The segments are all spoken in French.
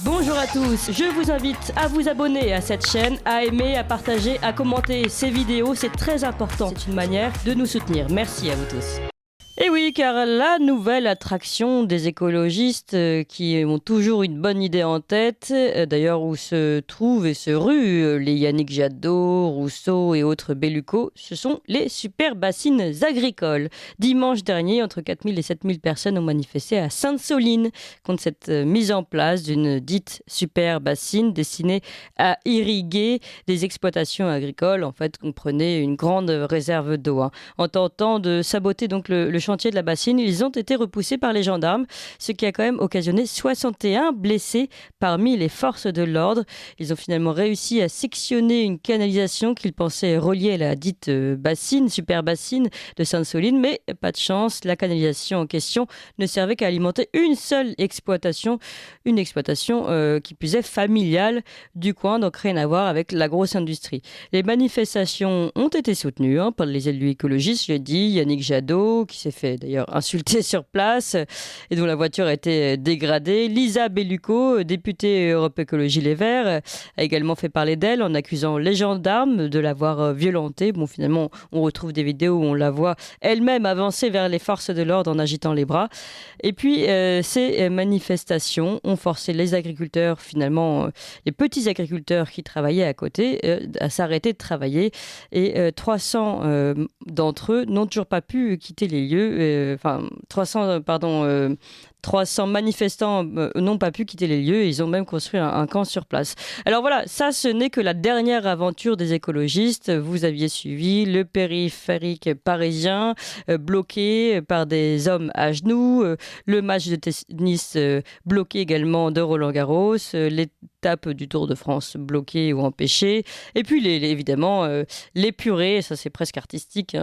Bonjour à tous, je vous invite à vous abonner à cette chaîne, à aimer, à partager, à commenter ces vidéos, c'est très important. C'est une manière de nous soutenir. Merci à vous tous. Et oui, car la nouvelle attraction des écologistes qui ont toujours une bonne idée en tête, d'ailleurs où se trouvent et se ruent les Yannick Jadot, Rousseau et autres bellucos, ce sont les super bassines agricoles. Dimanche dernier, entre 4000 et 7000 personnes ont manifesté à Sainte-Soline contre cette mise en place d'une dite super bassine destinée à irriguer des exploitations agricoles. En fait, comprenez une grande réserve d'eau. En tentant de saboter donc le chantier de la bassine, ils ont été repoussés par les gendarmes, ce qui a quand même occasionné 61 blessés parmi les forces de l'ordre. Ils ont finalement réussi à sectionner une canalisation qu'ils pensaient relier à la dite bassine, super bassine de Sainte-Soline, mais pas de chance, la canalisation en question ne servait qu'à alimenter une seule exploitation, une exploitation qui plus est familiale du coin, donc rien à voir avec la grosse industrie. Les manifestations ont été soutenues par les élus écologistes, je l'ai dit, Yannick Jadot, qui s'est fait d'ailleurs insulter sur place et dont la voiture a été dégradée. Lisa Bellucco, députée Europe Écologie Les Verts, a également fait parler d'elle en accusant les gendarmes de l'avoir violentée. Bon, finalement, on retrouve des vidéos où on la voit elle-même avancer vers les forces de l'ordre en agitant les bras. Et puis, ces manifestations ont forcé les agriculteurs, finalement, les petits agriculteurs qui travaillaient à côté, à s'arrêter de travailler. Et 300 d'entre eux n'ont toujours pas pu quitter les lieux. 300 manifestants n'ont pas pu quitter les lieux et ils ont même construit un camp sur place. Alors voilà, ça ce n'est que la dernière aventure des écologistes. Vous aviez suivi le périphérique parisien bloqué par des hommes à genoux, le match de tennis bloqué également de Roland-Garros, l'étape du Tour de France bloquée ou empêchée, et puis évidemment les purées, ça c'est presque artistique,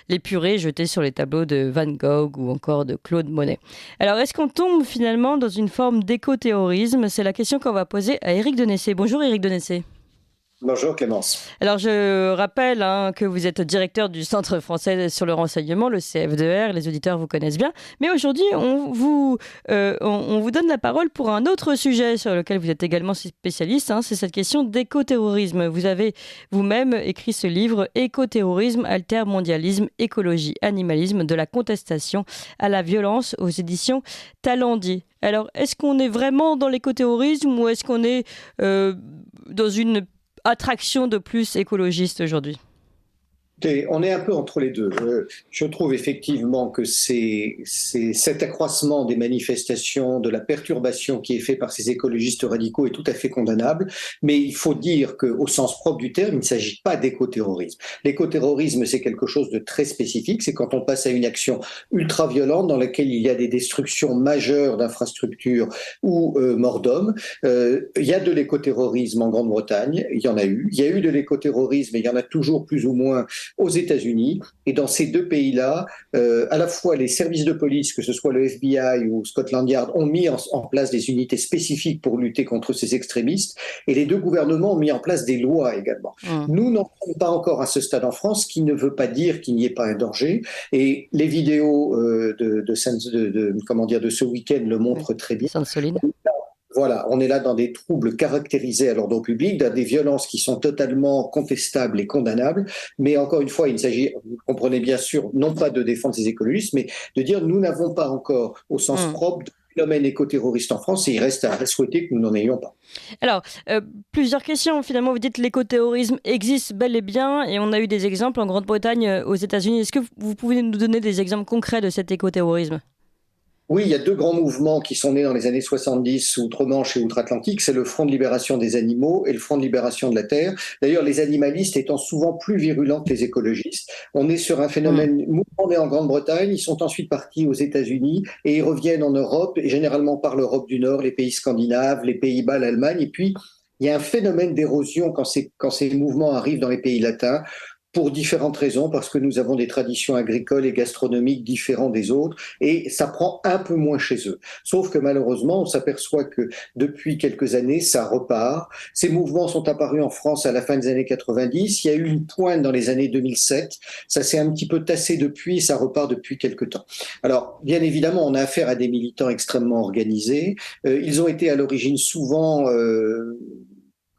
les purées jetées sur les tableaux de Van Gogh ou encore de Claude Monet. Alors, est-ce qu'on tombe finalement dans une forme d'éco-terrorisme? C'est la question qu'on va poser à Éric Denessé. Bonjour Éric Denessé. Bonjour Clémence. Alors je rappelle que vous êtes directeur du Centre français sur le renseignement, le CFDR, les auditeurs vous connaissent bien. Mais aujourd'hui, on vous donne la parole pour un autre sujet sur lequel vous êtes également spécialiste, c'est cette question d'éco-terrorisme. Vous avez vous-même écrit ce livre « Éco-terrorisme, altermondialisme, écologie, animalisme, de la contestation à la violence » aux éditions Talendier. Alors, est-ce qu'on est vraiment dans l'éco-terrorisme ou est-ce qu'on est dans une attraction de plus écologiste aujourd'hui? On est un peu entre les deux. Je trouve effectivement que c'est cet accroissement des manifestations, de la perturbation qui est fait par ces écologistes radicaux est tout à fait condamnable, mais il faut dire qu'au sens propre du terme, il ne s'agit pas d'écoterrorisme. L'écoterrorisme, c'est quelque chose de très spécifique, c'est quand on passe à une action ultra-violente dans laquelle il y a des destructions majeures d'infrastructures ou morts d'hommes. Il y a de l'écoterrorisme en Grande-Bretagne, il y en a eu. Il y a eu de l'écoterrorisme et il y en a toujours plus ou moins aux États-Unis. Et dans ces deux pays-là, à la fois les services de police, que ce soit le FBI ou Scotland Yard, ont mis en place des unités spécifiques pour lutter contre ces extrémistes, et les deux gouvernements ont mis en place des lois également. Nous n'en sommes pas encore à ce stade en France, ce qui ne veut pas dire qu'il n'y ait pas un danger. Et les vidéos de ce week-end le montrent très bien. Sainte-Soline. Voilà, on est là dans des troubles caractérisés à l'ordre public, dans des violences qui sont totalement contestables et condamnables. Mais encore une fois, il s'agit, vous comprenez bien sûr, non pas de défendre ces écologistes, mais de dire nous n'avons pas encore, au sens propre, de phénomène écoterroriste en France et il reste à souhaiter que nous n'en ayons pas. Alors, plusieurs questions. Finalement, vous dites que l'écoterrorisme existe bel et bien et on a eu des exemples en Grande-Bretagne, aux États-Unis. Est-ce que vous pouvez nous donner des exemples concrets de cet écoterrorisme ? Oui, il y a deux grands mouvements qui sont nés dans les années 70, outre-Manche et outre-Atlantique. C'est le Front de libération des animaux et le Front de libération de la terre. D'ailleurs, les animalistes étant souvent plus virulents que les écologistes. On est sur un phénomène mouvement né en Grande-Bretagne. Ils sont ensuite partis aux États-Unis et ils reviennent en Europe, et généralement par l'Europe du Nord, les pays scandinaves, les Pays-Bas, l'Allemagne. Et puis, il y a un phénomène d'érosion quand ces mouvements arrivent dans les pays latins. pour différentes raisons, parce que nous avons des traditions agricoles et gastronomiques différentes des autres, et ça prend un peu moins chez eux. Sauf que malheureusement, on s'aperçoit que depuis quelques années, ça repart. Ces mouvements sont apparus en France à la fin des années 90. Il y a eu une pointe dans les années 2007. Ça s'est un petit peu tassé depuis, et ça repart depuis quelques temps. Alors, bien évidemment, on a affaire à des militants extrêmement organisés. Ils ont été à l'origine souvent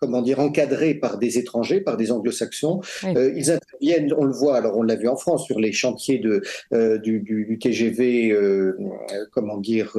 comment dire, encadrés par des étrangers, par des anglo-saxons. Oui. Ils interviennent, on le voit, alors on l'a vu en France, sur les chantiers du TGV, comment dire,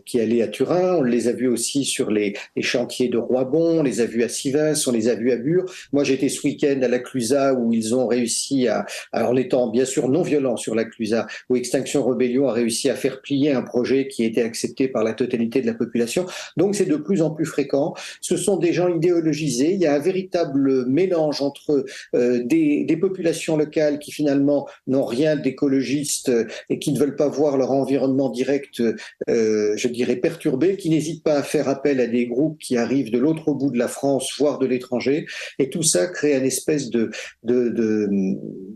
qui allait à Turin. On les a vus aussi sur les chantiers de Roibon, on les a vus à Sivens, on les a vus à Bure. Moi, j'étais ce week-end à la Clusaz où ils ont réussi à, alors en étant bien sûr non violents sur la Clusaz, où Extinction Rebellion a réussi à faire plier un projet qui était accepté par la totalité de la population. Donc c'est de plus en plus fréquent. Ce sont des gens idéologisés. Il y a un véritable mélange entre des populations locales qui finalement n'ont rien d'écologiste et qui ne veulent pas voir leur environnement direct, je dirais, perturbé, qui n'hésitent pas à faire appel à des groupes qui arrivent de l'autre bout de la France, voire de l'étranger. Et tout ça crée une espèce de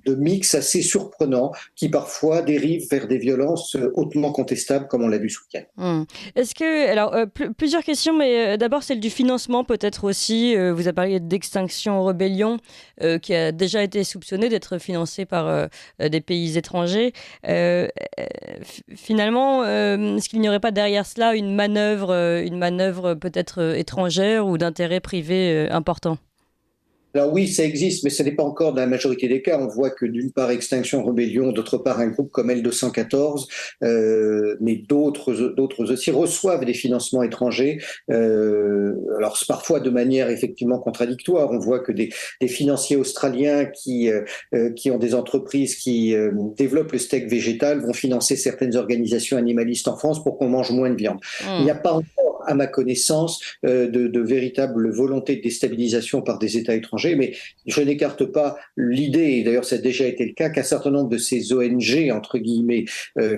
mix assez surprenant qui parfois dérive vers des violences hautement contestables, comme on l'a vu ce week-end. Est-ce que, alors, plusieurs questions, mais d'abord celle du financement peut-être aussi. Vous avez parlé d'Extinction Rebellion, qui a déjà été soupçonnée d'être financée par des pays étrangers. Finalement, est-ce qu'il n'y aurait pas derrière cela une manœuvre peut-être étrangère ou d'intérêt privé important ? Alors oui, ça existe, mais ce n'est pas encore dans la majorité des cas. On voit que d'une part Extinction Rebellion, d'autre part un groupe comme L214, mais d'autres aussi reçoivent des financements étrangers. Alors parfois de manière effectivement contradictoire. On voit que des financiers australiens qui ont des entreprises qui développent le steak végétal vont financer certaines organisations animalistes en France pour qu'on mange moins de viande. Il n'y a pas encore, à ma connaissance, de véritable volonté de déstabilisation par des États étrangers. Mais je n'écarte pas l'idée, et d'ailleurs ça a déjà été le cas, qu'un certain nombre de ces ONG, entre guillemets,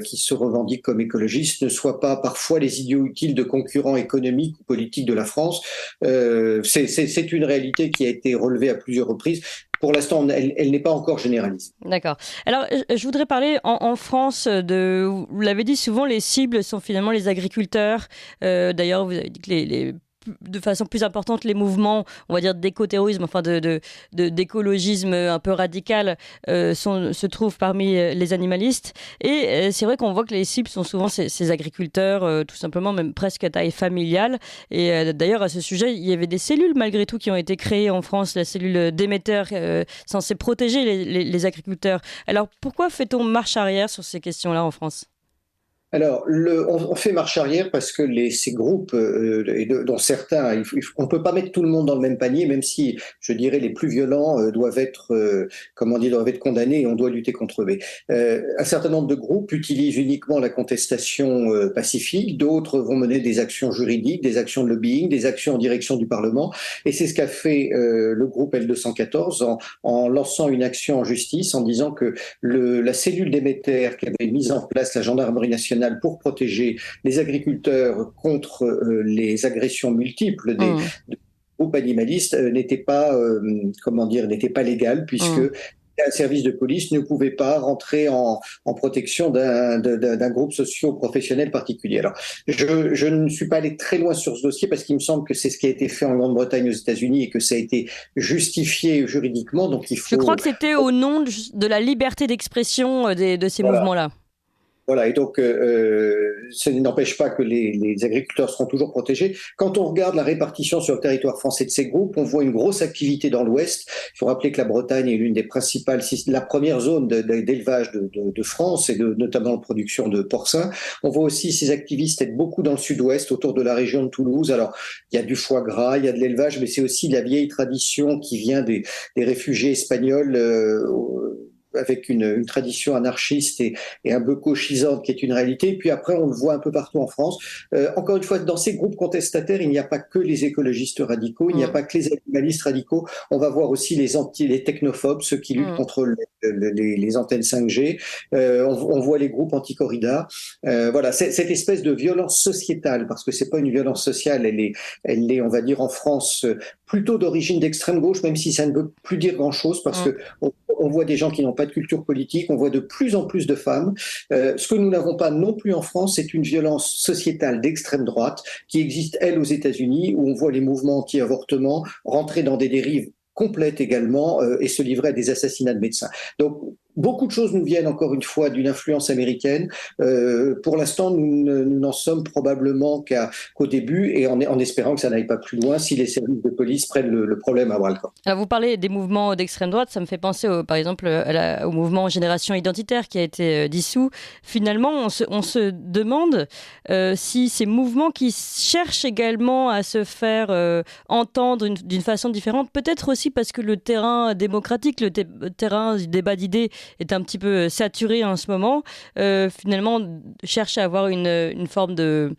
qui se revendiquent comme écologistes, ne soient pas parfois les idiots utiles de concurrents économiques ou politiques de la France. C'est une réalité qui a été relevée à plusieurs reprises. Pour l'instant, elle n'est pas encore généralisée. D'accord. Alors, je voudrais parler en France vous l'avez dit souvent, les cibles sont finalement les agriculteurs. D'ailleurs, vous avez dit que de façon plus importante, les mouvements, on va dire, d'écoterrorisme, enfin d'écologisme un peu radical, se trouvent parmi les animalistes. Et c'est vrai qu'on voit que les cibles sont souvent ces agriculteurs, tout simplement, même presque à taille familiale. Et d'ailleurs, à ce sujet, il y avait des cellules, malgré tout, qui ont été créées en France, la cellule Déméter, censée protéger les agriculteurs. Alors, pourquoi fait-on marche arrière sur ces questions-là en France ? Alors, on fait marche arrière parce que ces groupes, dont certains, on ne peut pas mettre tout le monde dans le même panier, même si, je dirais, les plus violents doivent être condamnés et on doit lutter contre eux. Un certain nombre de groupes utilisent uniquement la contestation pacifique, d'autres vont mener des actions juridiques, des actions de lobbying, des actions en direction du Parlement, et c'est ce qu'a fait le groupe L214 en lançant une action en justice, en disant que la cellule Déméter qu'avait mise en place la gendarmerie nationale pour protéger les agriculteurs contre les agressions multiples des groupes animalistes n'était pas, n'était pas légal puisque un service de police ne pouvait pas rentrer en protection d'un groupe socio-professionnel particulier. Alors, je ne suis pas allé très loin sur ce dossier parce qu'il me semble que c'est ce qui a été fait en Grande-Bretagne, aux États-Unis, et que ça a été justifié juridiquement. Donc il faut... Je crois que c'était au nom de la liberté d'expression de ces mouvements-là. Voilà, et donc ça n'empêche pas que les agriculteurs seront toujours protégés. Quand on regarde la répartition sur le territoire français de ces groupes, on voit une grosse activité dans l'Ouest. Il faut rappeler que la Bretagne est l'une des principales, la première zone d'élevage de France et notamment de production de porcins. On voit aussi ces activistes être beaucoup dans le Sud-Ouest, autour de la région de Toulouse. Alors, il y a du foie gras, il y a de l'élevage, mais c'est aussi la vieille tradition qui vient des réfugiés espagnols avec une tradition anarchiste et un peu gauchisante qui est une réalité. Et puis après, on le voit un peu partout en France. Encore une fois, dans ces groupes contestataires, il n'y a pas que les écologistes radicaux, il n'y a pas que les animalistes radicaux. On va voir aussi les technophobes, ceux qui luttent contre les antennes 5G. On voit les groupes anti-corrida. Voilà, cette espèce de violence sociétale, parce que c'est pas une violence sociale, elle est, on va dire, en France, plutôt d'origine d'extrême gauche, même si ça ne veut plus dire grand-chose, parce que on voit des gens qui n'ont pas de culture politique, on voit de plus en plus de femmes. Ce que nous n'avons pas non plus en France, c'est une violence sociétale d'extrême droite qui existe, elle, aux États-Unis, où on voit les mouvements anti-avortement rentrer dans des dérives complètes également et se livrer à des assassinats de médecins. Donc, beaucoup de choses nous viennent encore une fois d'une influence américaine. Pour l'instant, nous n'en sommes probablement qu'au début et en espérant que ça n'aille pas plus loin si les services de police prennent le problème à bras-le-corps. Alors vous parlez des mouvements d'extrême droite, ça me fait penser par exemple au mouvement Génération Identitaire qui a été dissous. Finalement, on se demande si ces mouvements qui cherchent également à se faire entendre d'une façon différente, peut-être aussi parce que le terrain démocratique, le terrain du débat d'idées est un petit peu saturé en ce moment, finalement cherche à avoir une forme de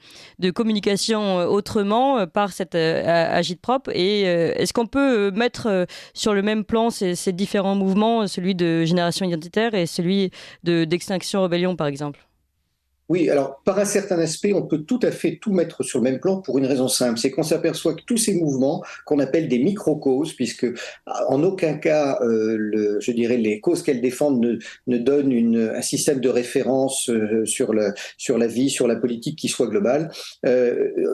communication autrement par cette agitprop. Et est-ce qu'on peut mettre sur le même plan ces différents mouvements, celui de Génération Identitaire et celui d'Extinction Rebellion par exemple ? Oui, alors par un certain aspect, on peut tout à fait tout mettre sur le même plan pour une raison simple, c'est qu'on s'aperçoit que tous ces mouvements qu'on appelle des micro-causes, puisque en aucun cas, je dirais, les causes qu'elles défendent ne donnent un système de référence sur la vie, sur la politique qui soit globale.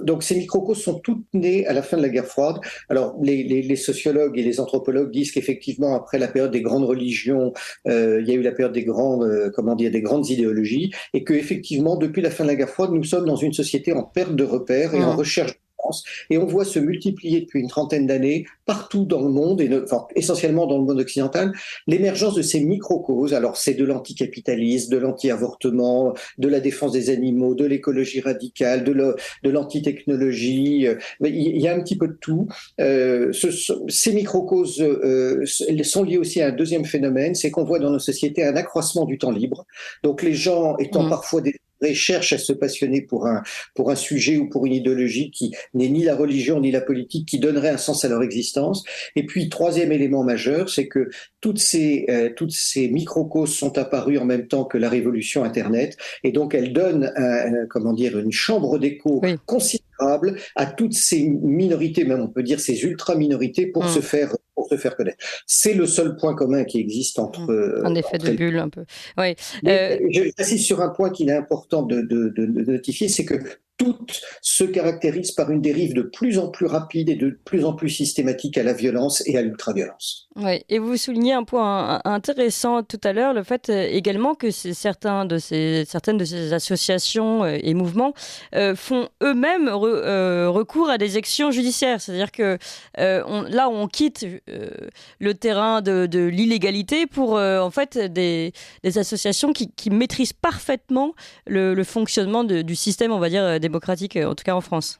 Donc ces micro-causes sont toutes nées à la fin de la guerre froide. Alors les sociologues et les anthropologues disent qu'effectivement, après la période des grandes religions, il y a eu la période des des grandes idéologies, et que effectivement, depuis la fin de la guerre froide, nous sommes dans une société en perte de repères et en recherche de sens. Et on voit se multiplier depuis une trentaine d'années, partout dans le monde, essentiellement dans le monde occidental, l'émergence de ces micro-causes. Alors, c'est de l'anticapitalisme, de l'anti-avortement, de la défense des animaux, de l'écologie radicale, de l'antitechnologie. Il y a un petit peu de tout. Ces micro-causes sont liées aussi à un deuxième phénomène, c'est qu'on voit dans nos sociétés un accroissement du temps libre. Donc, les gens étant parfois cherchent à se passionner pour un sujet ou pour une idéologie qui n'est ni la religion ni la politique, qui donnerait un sens à leur existence. Et puis, troisième élément majeur, c'est que toutes ces micro-causes sont apparues en même temps que la révolution Internet, et donc elles donnent une chambre d'écho considérable à toutes ces minorités, même on peut dire ces ultra-minorités, pour se faire connaître. C'est le seul point commun qui existe entre... un effet de bulle un peu. Oui. J'insiste sur un point qu'il est important de notifier, c'est que toutes se caractérisent par une dérive de plus en plus rapide et de plus en plus systématique à la violence et à l'ultra-violence. Oui, et vous soulignez un point intéressant tout à l'heure, le fait également que certaines de ces associations et mouvements font eux-mêmes recours à des actions judiciaires. C'est-à-dire que là, on quitte le terrain de l'illégalité pour en fait des associations qui maîtrisent parfaitement le fonctionnement du système, on va dire, démocratique, en tout cas en France.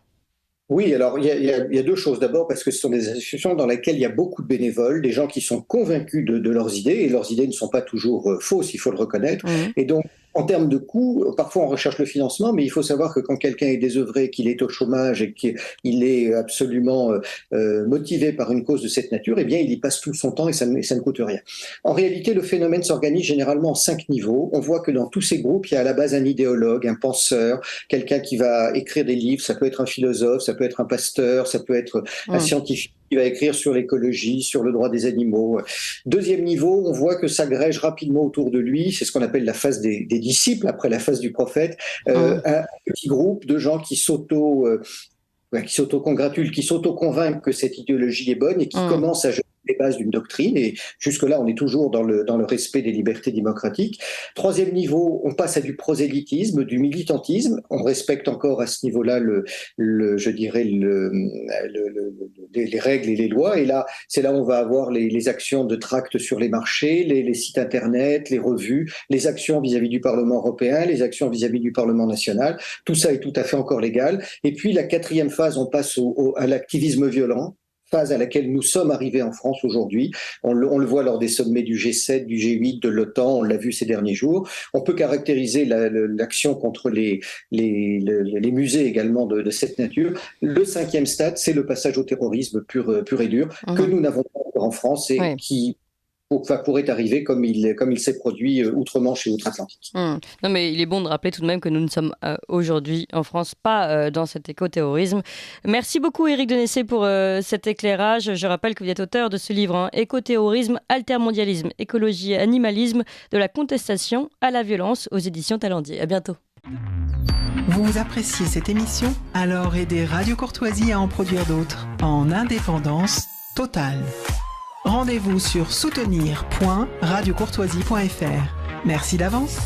Oui, alors il y a deux choses. D'abord, parce que ce sont des associations dans lesquelles il y a beaucoup de bénévoles, des gens qui sont convaincus de leurs idées, et leurs idées ne sont pas toujours fausses, il faut le reconnaître. Et donc, en termes de coûts, parfois on recherche le financement, mais il faut savoir que quand quelqu'un est désœuvré, qu'il est au chômage et qu'il est absolument motivé par une cause de cette nature, eh bien il y passe tout son temps et ça ne coûte rien. En réalité, le phénomène s'organise généralement en 5 niveaux. On voit que dans tous ces groupes, il y a à la base un idéologue, un penseur, quelqu'un qui va écrire des livres, ça peut être un philosophe, ça peut être un pasteur, ça peut être un scientifique qui va écrire sur l'écologie, sur le droit des animaux. Deuxième niveau, on voit que s'agrège rapidement autour de lui, c'est ce qu'on appelle la phase des disciples, après la phase du prophète, un petit groupe de gens qui s'auto-congratulent, qui s'auto-convainquent que cette idéologie est bonne et qui commencent à jeter les bases d'une doctrine, et jusque-là, on est toujours dans le respect des libertés démocratiques. Troisième niveau, on passe à du prosélytisme, du militantisme. On respecte encore à ce niveau-là les règles et les lois, et là, c'est là où on va avoir les actions de tract sur les marchés, les sites internet, les revues, les actions vis-à-vis du Parlement européen, les actions vis-à-vis du Parlement national. Tout ça est tout à fait encore légal. Et puis, la quatrième phase, on passe à l'activisme violent, phase à laquelle nous sommes arrivés en France aujourd'hui. On le voit lors des sommets du G7, du G8, de l'OTAN, on l'a vu ces derniers jours. On peut caractériser l'action contre les musées également de cette nature. Le 5e stade, c'est le passage au terrorisme pur et dur, que nous n'avons pas encore en France et qui pourrait arriver comme il s'est produit outre-Manche et outre-Atlantique. Non, mais il est bon de rappeler tout de même que nous ne sommes aujourd'hui en France pas dans cet écoterrorisme. Merci beaucoup Éric Denessé pour cet éclairage. Je rappelle que vous êtes auteur de ce livre, Écoterrorisme, altermondialisme, écologie et animalisme, de la contestation à la violence, aux éditions Talendier. À bientôt. Vous appréciez cette émission? Alors aidez Radio Courtoisie à en produire d'autres en indépendance totale. Rendez-vous sur soutenir.radiocourtoisie.fr. Merci d'avance.